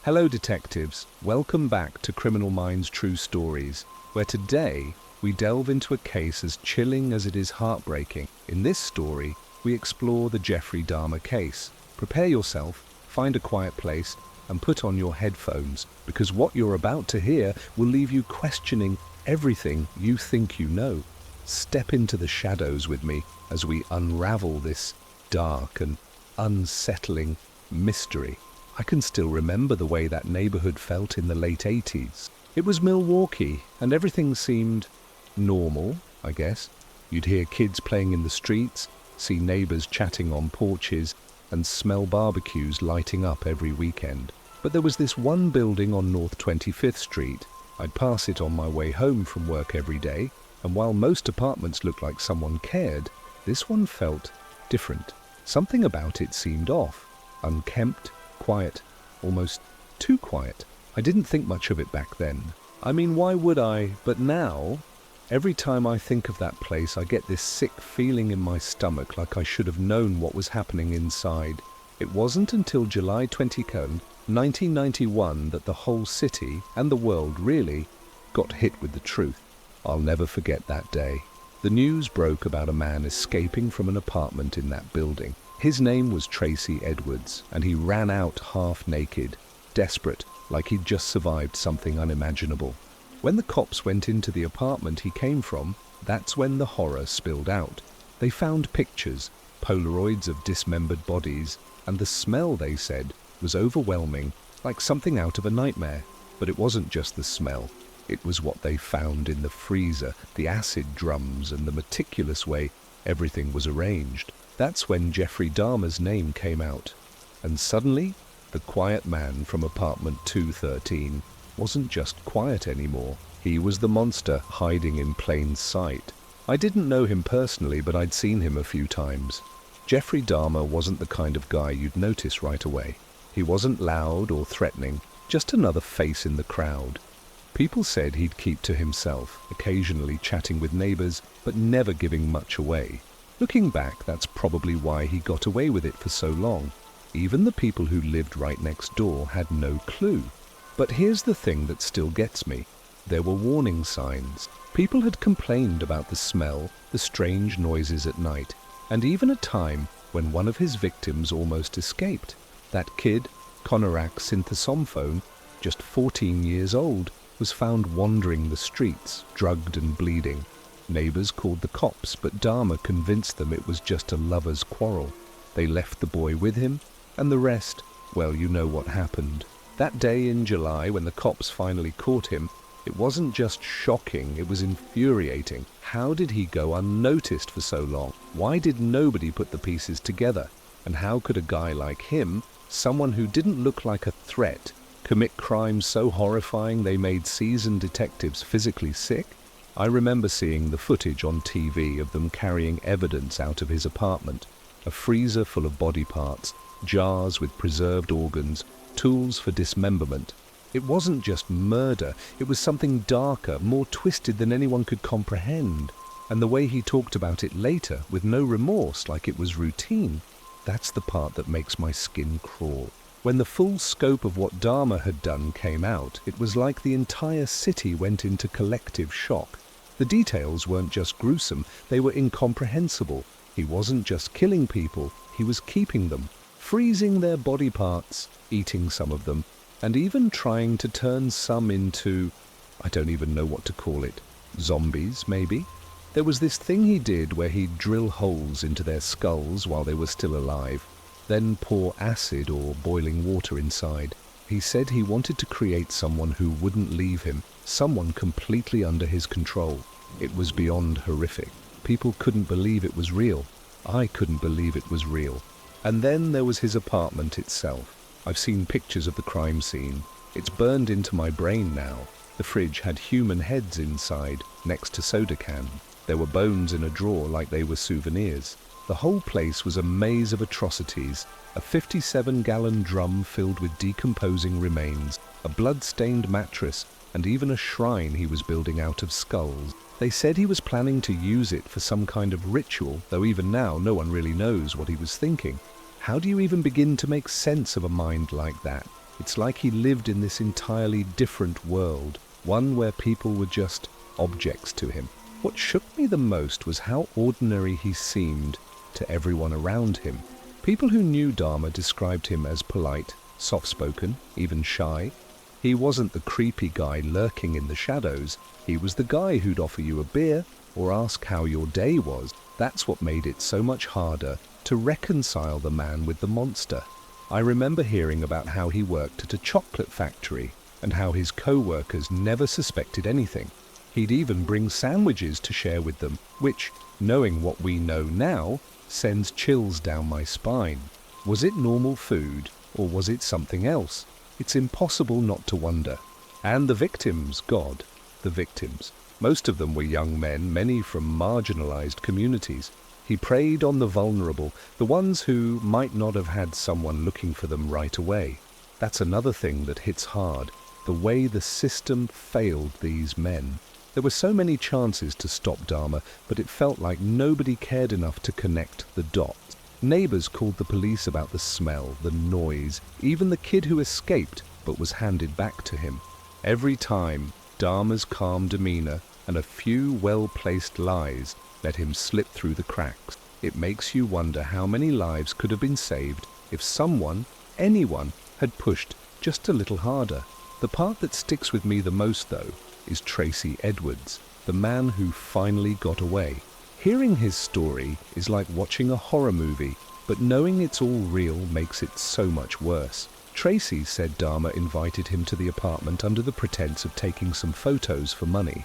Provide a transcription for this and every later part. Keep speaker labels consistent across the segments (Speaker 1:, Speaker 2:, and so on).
Speaker 1: Hello detectives, welcome back to Criminal Minds True Stories, where today we delve into a case as chilling as it is heartbreaking. In this story, we explore the Jeffrey Dahmer case. Prepare yourself, find a quiet place, and put on your headphones, because what you're about to hear will leave you questioning everything you think you know. Step into the shadows with me as we unravel this dark and unsettling mystery. I can still remember the way that neighborhood felt in the late 80s. It was Milwaukee, and everything seemed normal, I guess. You'd hear kids playing in the streets, see neighbors chatting on porches, and smell barbecues lighting up every weekend. But there was this one building on North 25th Street. I'd pass it on my way home from work every day, and while most apartments looked like someone cared, this one felt different. Something about it seemed off, unkempt, quiet, almost too quiet. I didn't think much of it back then. I mean, why would I? But now, every time I think of that place, I get this sick feeling in my stomach, like I should have known what was happening inside. It wasn't until July 22nd, 1991 that the whole city, and the world really, got hit with the truth. I'll never forget that day. The news broke about a man escaping from an apartment in that building. His name was Tracy Edwards, and he ran out half naked, desperate, like he'd just survived something unimaginable. When the cops went into the apartment he came from, that's when the horror spilled out. They found pictures, Polaroids of dismembered bodies, and the smell, they said, was overwhelming, like something out of a nightmare. But it wasn't just the smell. It was what they found in the freezer, the acid drums, and the meticulous way everything was arranged. That's when Jeffrey Dahmer's name came out. And suddenly, the quiet man from apartment 213 wasn't just quiet anymore. He was the monster hiding in plain sight. I didn't know him personally, but I'd seen him a few times. Jeffrey Dahmer wasn't the kind of guy you'd notice right away. He wasn't loud or threatening, just another face in the crowd. People said he'd keep to himself, occasionally chatting with neighbors, but never giving much away. Looking back, that's probably why he got away with it for so long. Even the people who lived right next door had no clue. But here's the thing that still gets me. There were warning signs. People had complained about the smell, the strange noises at night, and even a time when one of his victims almost escaped. That kid, Conorak Synthesomphone, just 14 years old, was found wandering the streets, drugged and bleeding. Neighbors called the cops, but Dahmer convinced them it was just a lover's quarrel. They left the boy with him, and the rest, well, you know what happened. That day in July, when the cops finally caught him, it wasn't just shocking, it was infuriating. How did he go unnoticed for so long? Why did nobody put the pieces together? And how could a guy like him, someone who didn't look like a threat, commit crimes so horrifying they made seasoned detectives physically sick? I remember seeing the footage on TV of them carrying evidence out of his apartment. A freezer full of body parts, jars with preserved organs, tools for dismemberment. It wasn't just murder, it was something darker, more twisted than anyone could comprehend. And the way he talked about it later, with no remorse, like it was routine, that's the part that makes my skin crawl. When the full scope of what Dahmer had done came out, it was like the entire city went into collective shock. The details weren't just gruesome, they were incomprehensible. He wasn't just killing people, he was keeping them, freezing their body parts, eating some of them, and even trying to turn some into, I don't even know what to call it, zombies, maybe? There was this thing he did where he'd drill holes into their skulls while they were still alive, then pour acid or boiling water inside. He said he wanted to create someone who wouldn't leave him, someone completely under his control. It was beyond horrific. People couldn't believe it was real. I couldn't believe it was real. And then there was his apartment itself. I've seen pictures of the crime scene. It's burned into my brain now. The fridge had human heads inside, next to soda can. There were bones in a drawer like they were souvenirs. The whole place was a maze of atrocities, a 57-gallon drum filled with decomposing remains, a blood-stained mattress, and even a shrine he was building out of skulls. They said he was planning to use it for some kind of ritual, though even now no one really knows what he was thinking. How do you even begin to make sense of a mind like that? It's like he lived in this entirely different world, one where people were just objects to him. What shook me the most was how ordinary he seemed to everyone around him. People who knew Dahmer described him as polite, soft-spoken, even shy. He wasn't the creepy guy lurking in the shadows. He was the guy who'd offer you a beer or ask how your day was. That's what made it so much harder to reconcile the man with the monster. I remember hearing about how he worked at a chocolate factory and how his co-workers never suspected anything. He'd even bring sandwiches to share with them, which, knowing what we know now, sends chills down my spine. Was it normal food, or was it something else? It's impossible not to wonder. And the victims, God, the victims. Most of them were young men, many from marginalized communities. He preyed on the vulnerable, the ones who might not have had someone looking for them right away. That's another thing that hits hard, the way the system failed these men. There were so many chances to stop Dahmer, but it felt like nobody cared enough to connect the dots. Neighbors called the police about the smell, the noise, even the kid who escaped but was handed back to him. Every time, Dahmer's calm demeanor and a few well-placed lies let him slip through the cracks. It makes you wonder how many lives could have been saved if someone, anyone, had pushed just a little harder. The part that sticks with me the most, though, is Tracy Edwards, the man who finally got away. Hearing his story is like watching a horror movie, but knowing it's all real makes it so much worse. Tracy said Dahmer invited him to the apartment under the pretense of taking some photos for money.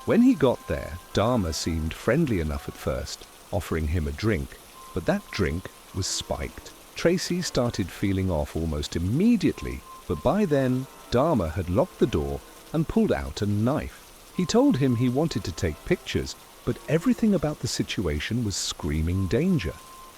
Speaker 1: When he got there, Dahmer seemed friendly enough at first, offering him a drink, but that drink was spiked. Tracy started feeling off almost immediately, but by then, Dahmer had locked the door and pulled out a knife. He told him he wanted to take pictures, but everything about the situation was screaming danger.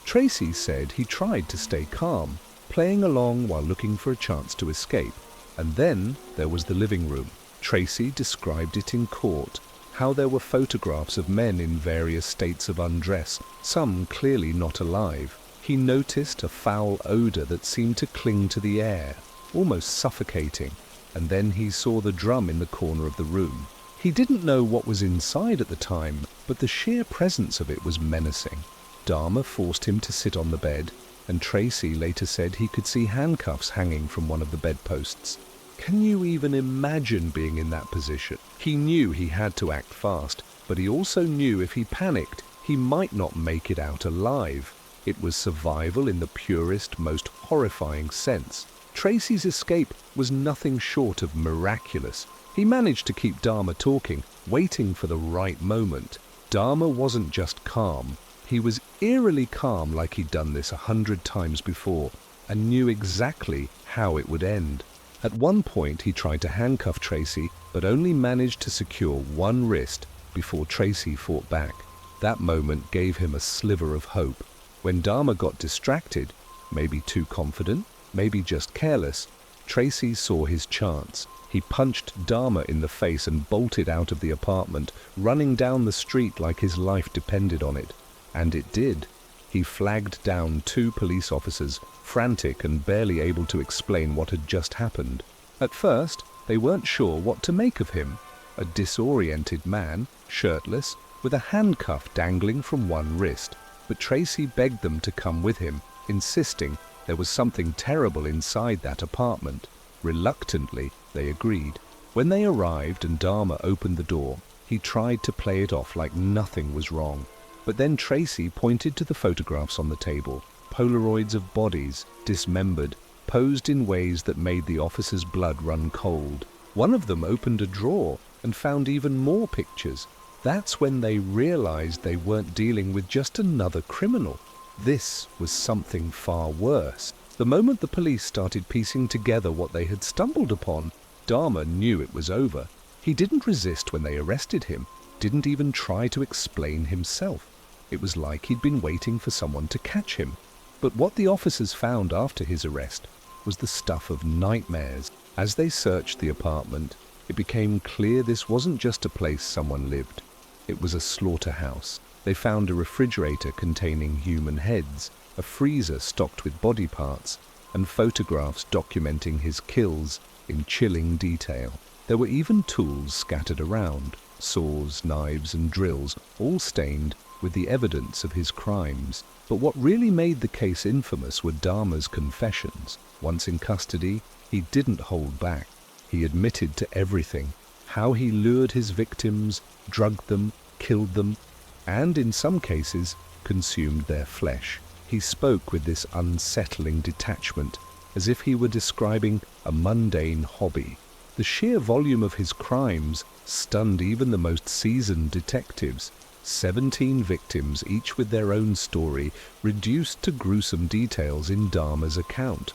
Speaker 1: Tracy said he tried to stay calm, playing along while looking for a chance to escape. And then there was the living room. Tracy described it in court, how there were photographs of men in various states of undress, some clearly not alive. He noticed a foul odor that seemed to cling to the air, almost suffocating. And then he saw the drum in the corner of the room. He didn't know what was inside at the time, but the sheer presence of it was menacing. Dahmer forced him to sit on the bed, and Tracy later said he could see handcuffs hanging from one of the bedposts. Can you even imagine being in that position? He knew he had to act fast, but he also knew if he panicked, he might not make it out alive. It was survival in the purest, most horrifying sense. Tracy's escape was nothing short of miraculous. He managed to keep Dahmer talking, waiting for the right moment. Dahmer wasn't just calm. He was eerily calm, like he'd done this 100 times before, and knew exactly how it would end. At one point, he tried to handcuff Tracy, but only managed to secure one wrist before Tracy fought back. That moment gave him a sliver of hope. When Dahmer got distracted, maybe too confident, maybe just careless, Tracy saw his chance. He punched Dahmer in the face and bolted out of the apartment, running down the street like his life depended on it. And it did. He flagged down 2 police officers, frantic and barely able to explain what had just happened. At first, they weren't sure what to make of him. A disoriented man, shirtless, with a handcuff dangling from one wrist. But Tracy begged them to come with him, insisting there was something terrible inside that apartment. Reluctantly, they agreed. When they arrived and Dahmer opened the door, he tried to play it off like nothing was wrong. But then Tracy pointed to the photographs on the table, Polaroids of bodies, dismembered, posed in ways that made the officer's blood run cold. One of them opened a drawer and found even more pictures. That's when they realized they weren't dealing with just another criminal. This was something far worse. The moment the police started piecing together what they had stumbled upon, Dahmer knew it was over. He didn't resist when they arrested him, didn't even try to explain himself. It was like he'd been waiting for someone to catch him. But what the officers found after his arrest was the stuff of nightmares. As they searched the apartment, it became clear this wasn't just a place someone lived. It was a slaughterhouse. They found a refrigerator containing human heads, a freezer stocked with body parts, and photographs documenting his kills in chilling detail. There were even tools scattered around, saws, knives, and drills, all stained with the evidence of his crimes. But what really made the case infamous were Dahmer's confessions. Once in custody, he didn't hold back. He admitted to everything: how he lured his victims, drugged them, killed them, and in some cases, consumed their flesh. He spoke with this unsettling detachment, as if he were describing a mundane hobby. The sheer volume of his crimes stunned even the most seasoned detectives. 17 victims, each with their own story, reduced to gruesome details in Dahmer's account.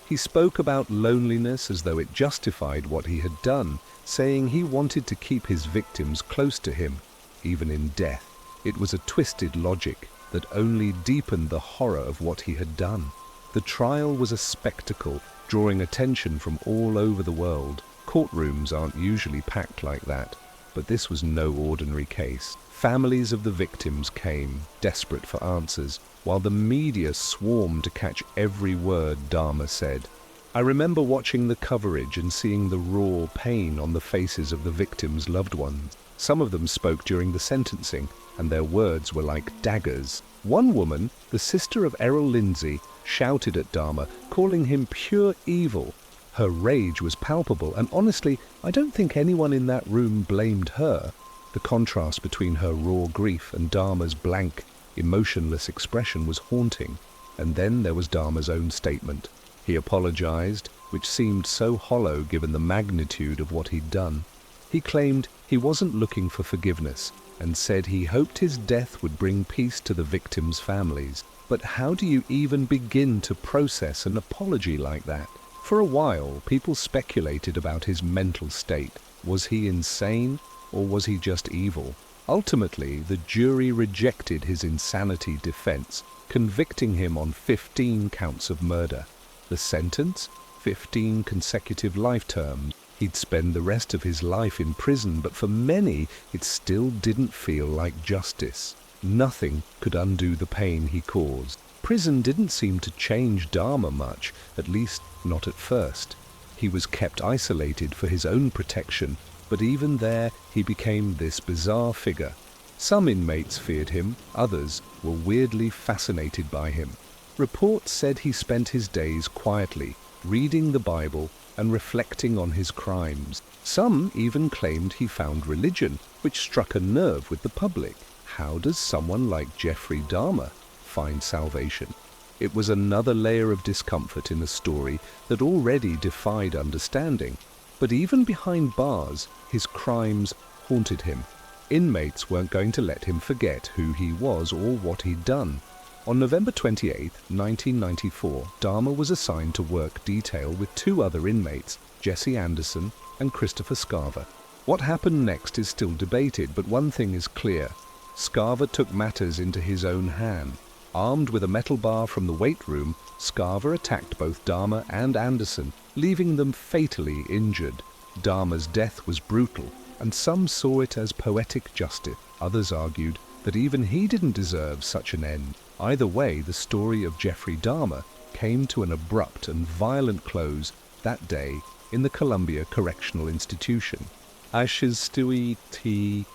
Speaker 1: He spoke about loneliness as though it justified what he had done, saying he wanted to keep his victims close to him, even in death. It was a twisted logic that only deepened the horror of what he had done. The trial was a spectacle, drawing attention from all over the world. Courtrooms aren't usually packed like that, but this was no ordinary case. Families of the victims came, desperate for answers, while the media swarmed to catch every word Dahmer said. I remember watching the coverage and seeing the raw pain on the faces of the victims' loved ones. Some of them spoke during the sentencing, and their words were like daggers. One woman, the sister of Errol Lindsay, shouted at Dahmer, calling him pure evil. Her rage was palpable, and honestly, I don't think anyone in that room blamed her. The contrast between her raw grief and Dahmer's blank, emotionless expression was haunting. And then there was Dahmer's own statement. He apologized, which seemed so hollow given the magnitude of what he'd done. He claimed he wasn't looking for forgiveness, and said he hoped his death would bring peace to the victims' families. But how do you even begin to process an apology like that? For a while, people speculated about his mental state. Was he insane, or was he just evil? Ultimately, the jury rejected his insanity defense, convicting him on 15 counts of murder. The sentence? 15 consecutive life terms. He'd spend the rest of his life in prison, but for many, it still didn't feel like justice. Nothing could undo the pain he caused. Prison didn't seem to change Dahmer much, at least not at first. He was kept isolated for his own protection, but even there he became this bizarre figure. Some inmates feared him, others were weirdly fascinated by him. Reports said he spent his days quietly, reading the Bible and reflecting on his crimes. Some even claimed he found religion, which struck a nerve with the public. How does someone like Jeffrey Dahmer find salvation? It was another layer of discomfort in a story that already defied understanding. But even behind bars, his crimes haunted him. Inmates weren't going to let him forget who he was or what he'd done. On November 28, 1994, Dahmer was assigned to work detail with 2 other inmates, Jesse Anderson and Christopher Scarver. What happened next is still debated, but one thing is clear. Scarver took matters into his own hand. Armed with a metal bar from the weight room, Scarver attacked both Dahmer and Anderson, leaving them fatally injured. Dahmer's death was brutal, and some saw it as poetic justice. Others argued that even he didn't deserve such an end. Either way, the story of Jeffrey Dahmer came to an abrupt and violent close that day in the Columbia Correctional Institution. Ashes stewie tea.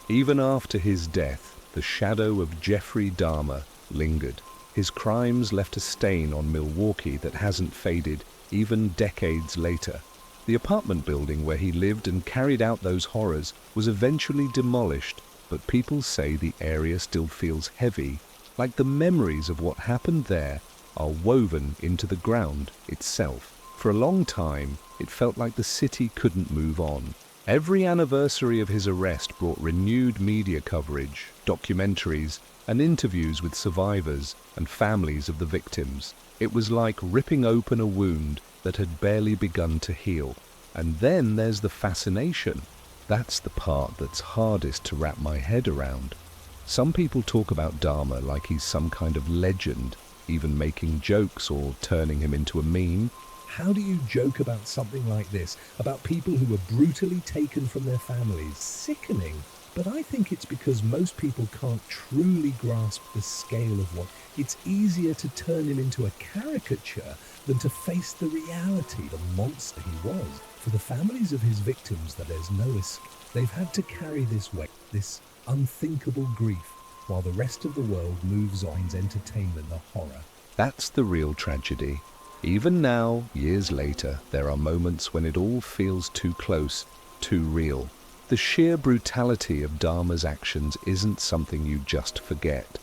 Speaker 1: Even after his death, the shadow of Jeffrey Dahmer lingered. His crimes left a stain on Milwaukee that hasn't faded even decades later. The apartment building where he lived and carried out those horrors was eventually demolished, but people say the area still feels heavy, like the memories of what happened there are woven into the ground itself. For a long time, it felt like the city couldn't move on. Every anniversary of his arrest brought renewed media coverage, documentaries, and interviews with survivors and families of the victims. It was like ripping open a wound that had barely begun to heal. And then there's the fascination. That's the part that's hardest to wrap my head around. Some people talk about Dahmer like he's some kind of legend, even making jokes or turning him into a meme. How do you joke about something like this, about people who were brutally taken from their families? Sickening.
Speaker 2: But I think it's because most people can't truly grasp the scale of what. It's easier to turn him into a caricature than to face the reality, the monster he was. For the families of his victims, there's no escape. They've had to carry this weight, this unthinkable grief, while the rest of the world moves on in entertainment, the horror.
Speaker 1: That's the real tragedy. Even now, years later, there are moments when it all feels too close, too real. The sheer brutality of Dahmer's actions isn't something you just forget.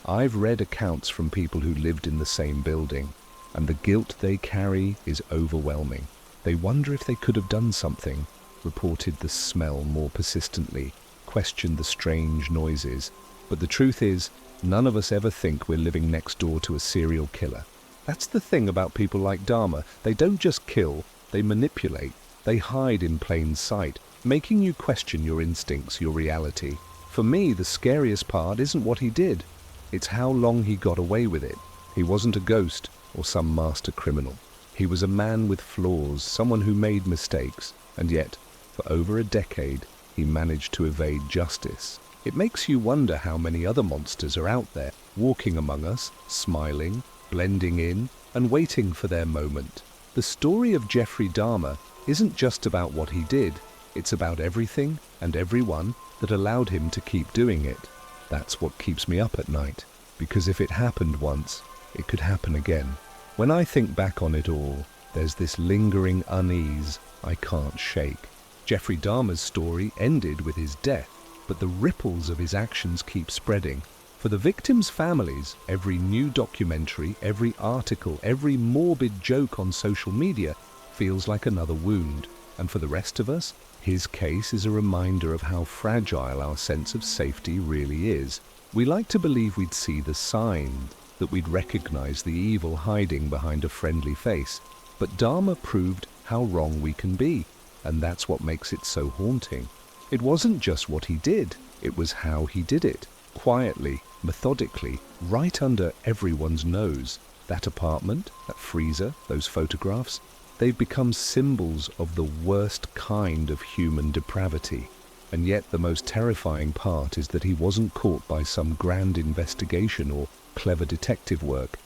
Speaker 1: I've read accounts from people who lived in the same building, and the guilt they carry is overwhelming. They wonder if they could have done something, reported the smell more persistently, questioned the strange noises. But the truth is, none of us ever think we're living next door to a serial killer. That's the thing about people like Dahmer. They don't just kill, they manipulate. They hide in plain sight, making you question your instincts, your reality. For me, the scariest part isn't what he did. It's how long he got away with it. He wasn't a ghost or some master criminal. He was a man with flaws, someone who made mistakes, and yet, for over a decade, he managed to evade justice. It makes you wonder how many other monsters are out there, walking among us, smiling, blending in, and waiting for their moment. The story of Jeffrey Dahmer isn't just about what he did, it's about everything and everyone that allowed him to keep doing it. That's what keeps me up at night, because if it happened once, it could happen again. When I think back on it all, there's this lingering unease I can't shake. Jeffrey Dahmer's story ended with his death, but the ripples of his actions keep spreading. For the victims' families, every new documentary, every article, every morbid joke on social media feels like another wound. And for the rest of us, his case is a reminder of how fragile our sense of safety really is. We like to believe we'd see the signs, that we'd recognize the evil hiding behind a friendly face. But Dahmer proved how wrong we can be, and that's what makes it so haunting. It wasn't just what he did, it was how he did it. Quietly, methodically, right under everyone's nose. That apartment, that freezer, those photographs, they've become symbols of the worst kind of human depravity. And yet the most terrifying part is that he wasn't caught by some grand investigation or clever detective work.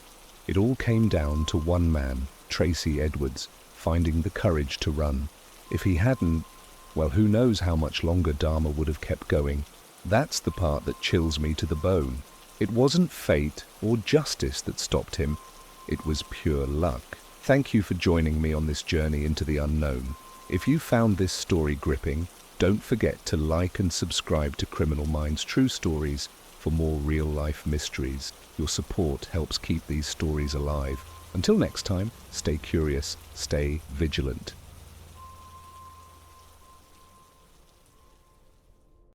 Speaker 1: It all came down to one man, Tracy Edwards, finding the courage to run. If he hadn't, well, who knows how much longer Dahmer would have kept going. That's the part that chills me to the bone. It wasn't fate or justice that stopped him. It was pure luck. Thank you for joining me on this journey into the unknown. If you found this story gripping, don't forget to like and subscribe to Criminal Minds True Stories for more real-life mysteries. Your support helps keep these stories alive. Until next time, stay curious, stay vigilant.